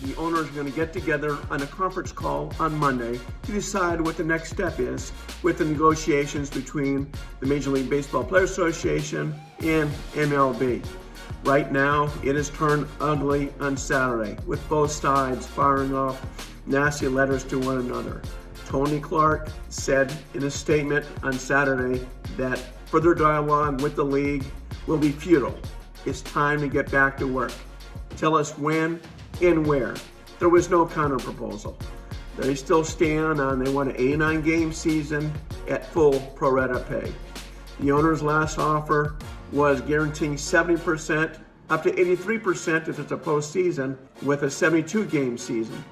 the owners are going to get together on a conference call on Monday to decide what the next step is with the negotiations between the Major League Baseball Players Association and MLB. Right now, it has turned ugly on Saturday, with both sides firing off nasty letters to one another. Tony Clark said in a statement on Saturday that further dialogue with the league will be futile. It's time to get back to work. Tell us when and where. There was no counter-proposal. They still stand on they want an 89-game season at full pro rata pay. The owner's last offer was guaranteeing 70% up to 83% if it's a postseason with a 72-game season.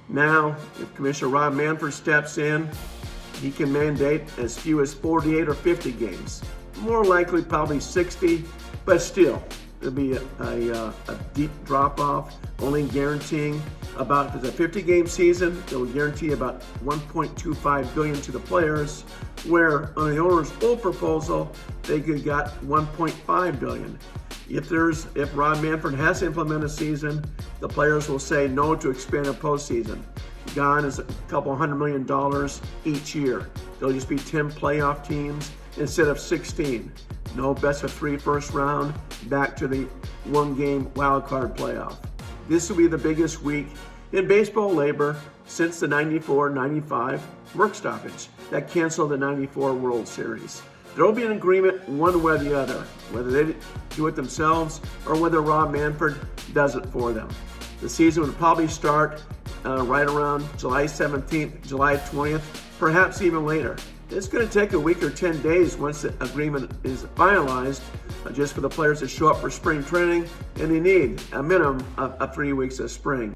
Now, if Commissioner Rob Manfred steps in, he can mandate as few as 48 or 50 games. More likely, probably 60, but still, there'll be a deep drop-off, only guaranteeing about, if it's a 50-game season, it will guarantee about $1.25 billion to the players, where on the owner's old proposal, they could got $1.5 billion. If Rob Manfred has to implement a season, the players will say no to expand a postseason. Gone is a couple $100 million each year. There'll just be 10 playoff teams instead of 16. No best of 3 first round, back to the 1-game wild card playoff. This will be the biggest week in baseball labor since the 94-95 work stoppage that canceled the 94 World Series. There will be an agreement one way or the other, whether they do it themselves or whether Rob Manfred does it for them. The season would probably start right around July 17th, July 20th, perhaps even later. It's going to take a week or 10 days once the agreement is finalized, just for the players to show up for spring training, and they need a minimum of 3 weeks of spring.